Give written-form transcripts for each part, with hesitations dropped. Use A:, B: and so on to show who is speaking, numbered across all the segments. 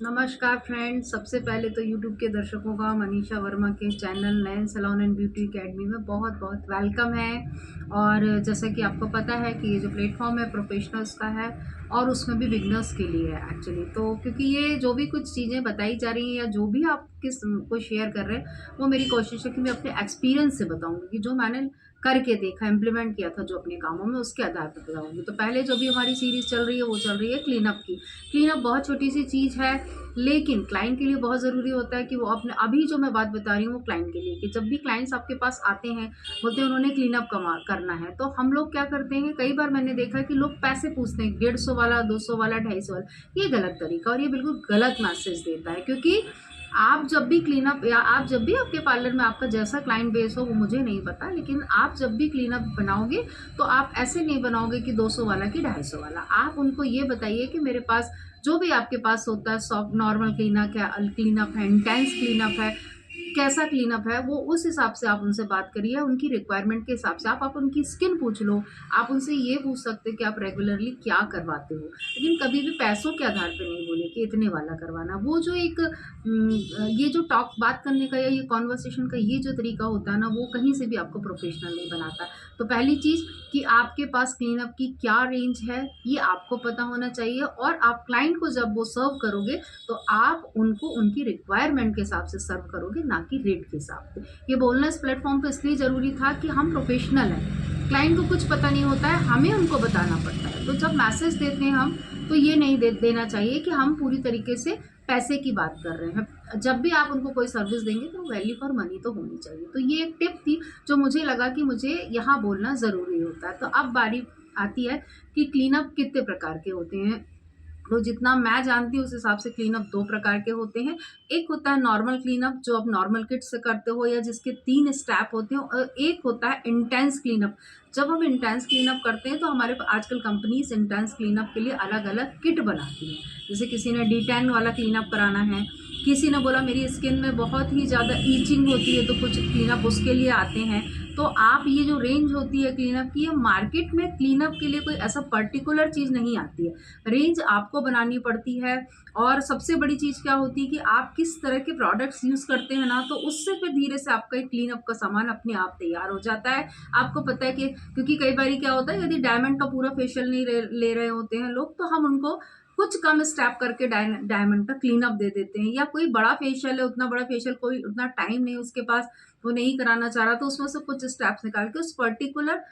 A: नमस्कार फ्रेंड्स। सबसे पहले तो यूट्यूब के दर्शकों का मनीषा वर्मा के channel Nayan salon and beauty academy में बहुत बहुत वेलकम है। और जैसा कि आपको पता है कि ये जो प्लेटफॉर्म है प्रोफेशनल्स का है और उसमें भी बिगनर्स के लिए है एक्चुअली। तो क्योंकि ये जो भी कुछ चीज़ें बताई जा रही हैं या जो भी आप किस को शेयर कर रहे हैं, वो मेरी कोशिश है कि मैं अपने एक्सपीरियंस से बताऊँगी कि जो मैंने करके देखा, इम्प्लीमेंट किया था जो अपने कामों में, उसके आधार पर बताऊँगी। तो पहले जो भी हमारी सीरीज़ चल रही है वो चल रही है क्लीनअप की। क्लीनअप बहुत छोटी सी चीज़ है, लेकिन क्लाइंट के लिए बहुत ज़रूरी होता है कि वो अपने अभी जो मैं बात बता रही हूँ वो क्लाइंट के लिए, कि जब भी क्लाइंट्स आपके पास आते हैं, बोलते हैं उन्होंने क्लीनअप कमा करना है, तो हम लोग क्या करते हैं, कई बार मैंने देखा है कि लोग पैसे पूछते हैं 150 वाला, 200 वाला, 250 वाला। ये गलत तरीका और ये बिल्कुल गलत मैसेज देता है। क्योंकि आप जब भी क्लीनअप या आप जब भी आपके पार्लर में आपका जैसा क्लाइंट बेस हो वो मुझे नहीं पता, लेकिन आप जब भी क्लीनअप बनाओगे तो आप ऐसे नहीं बनाओगे कि 200 वाला कि 250 वाला। आप उनको ये बताइए कि मेरे पास जो भी आपके पास होता है, सॉफ्ट नॉर्मल क्लीनअप है, इंटेंस क्लीनअप है, कैसा क्लीनअप है, वो उस हिसाब से आप उनसे बात करिए, उनकी रिक्वायरमेंट के हिसाब से। आप उनकी स्किन पूछ लो, आप उनसे ये पूछ सकते कि आप रेगुलरली क्या करवाते हो, लेकिन कभी भी पैसों के आधार पे नहीं बोले कि इतने वाला करवाना। वो जो एक ये जो टॉक बात करने का या ये कॉन्वर्सेशन का ये जो तरीका होता है ना, वो कहीं से भी आपको प्रोफेशनल नहीं बनाता। तो पहली चीज़ कि आपके पास क्लीनअप की क्या रेंज है ये आपको पता होना चाहिए, और आप क्लाइंट को जब वो सर्व करोगे तो आप उनको उनकी रिक्वायरमेंट के हिसाब से सर्व करोगे, ना कि रेट के हिसाब से। ये बोलना इस प्लेटफॉर्म पे इसलिए ज़रूरी था कि हम प्रोफेशनल हैं, क्लाइंट को कुछ पता नहीं होता है, हमें उनको बताना पड़ता है। तो जब मैसेज देते हैं हम, तो ये नहीं देना चाहिए कि हम पूरी तरीके से पैसे की बात कर रहे हैं। जब भी आप उनको कोई सर्विस देंगे तो वैल्यू फॉर मनी तो होनी चाहिए। तो ये एक टिप थी जो मुझे लगा कि मुझे यहाँ बोलना ज़रूरी होता है। तो अब बारी आती है कि क्लीनअप कितने प्रकार के होते हैं। तो जितना मैं जानती हूँ उस हिसाब से क्लीनअप 2 प्रकार के होते हैं। एक होता है नॉर्मल क्लीनअप जो आप नॉर्मल किट से करते हो या जिसके 3 स्टेप होते हैं, और एक होता है इंटेंस क्लीनअप। जब हम इंटेंस क्लीनअप करते हैं तो हमारे आजकल कंपनीज इंटेंस क्लीनअप के लिए अलग-अलग किट बनाती हैं। जैसे किसी ने D10 वाला क्लीनअप कराना है, किसी ने बोला मेरी स्किन में बहुत ही ज़्यादा ईचिंग होती है, तो कुछ क्लीनअप उसके लिए आते हैं। तो आप ये जो रेंज होती है क्लीनअप की, ये मार्केट में क्लीनअप के लिए कोई ऐसा पर्टिकुलर चीज़ नहीं आती है, रेंज आपको बनानी पड़ती है। और सबसे बड़ी चीज़ क्या होती है कि आप किस तरह के प्रोडक्ट्स यूज़ करते हैं ना, तो उससे फिर धीरे से आपका एक क्लीनअप का सामान अपने आप तैयार हो जाता है। आपको पता है कि क्योंकि कई बार क्या होता है, यदि डायमंड का पूरा फेशियल नहीं ले रहे होते हैं लोग, तो हम उनको कुछ कम स्टेप करके डायमंड का क्लीनअप दे देते हैं। या कोई बड़ा फेशियल है, उतना बड़ा फेशियल कोई उतना टाइम नहीं उसके पास, वो नहीं कराना चाह रहा, तो उसमें से कुछ स्टेप्स निकाल के उस पर्टिकुलर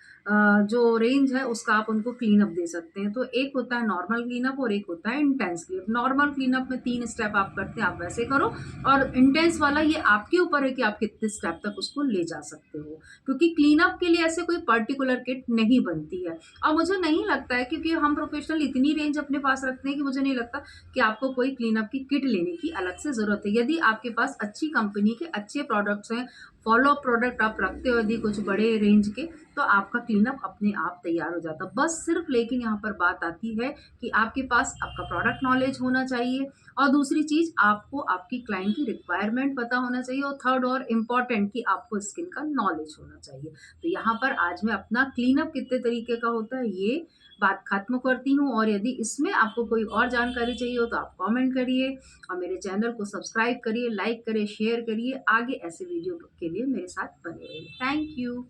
A: जो रेंज है उसका आप उनको क्लीनअप दे सकते हैं। तो एक होता है नॉर्मल क्लीनअप और एक होता है इंटेंस क्लीनअप। नॉर्मल क्लीनअप में 3 स्टेप आप करते हैं, आप वैसे करो। और इंटेंस वाला ये आपके ऊपर है कि आप कितने स्टेप तक उसको ले जा सकते हो, क्योंकि क्लीनअप के लिए ऐसे कोई पर्टिकुलर किट नहीं बनती है। और मुझे नहीं लगता है, क्योंकि हम प्रोफेशनल इतनी रेंज अपने पास रखते हैं कि मुझे नहीं लगता कि आपको कोई क्लीनअप की किट लेने की अलग से ज़रूरत है। यदि आपके पास अच्छी कंपनी के अच्छे प्रोडक्ट्स हैं, फॉलो अप प्रोडक्ट आप रखते हो यदि कुछ बड़े रेंज के, तो आपका क्लीनअप अपने आप तैयार हो जाता है। बस सिर्फ लेकिन यहाँ पर बात आती है कि आपके पास आपका प्रोडक्ट नॉलेज होना चाहिए, और दूसरी चीज़ आपको आपकी क्लाइंट की रिक्वायरमेंट पता होना चाहिए, और थर्ड और इम्पॉर्टेंट कि आपको स्किन का नॉलेज होना चाहिए। तो यहाँ पर आज मैं अपना क्लीनअप कितने तरीके का होता है ये बात खत्म करती हूँ। और यदि इसमें आपको कोई और जानकारी चाहिए हो तो आप कमेंट करिए, और मेरे चैनल को सब्सक्राइब करिए, लाइक करिए, शेयर करिए। आगे ऐसे वीडियो के लिए मेरे साथ बने रहिए। Thank you.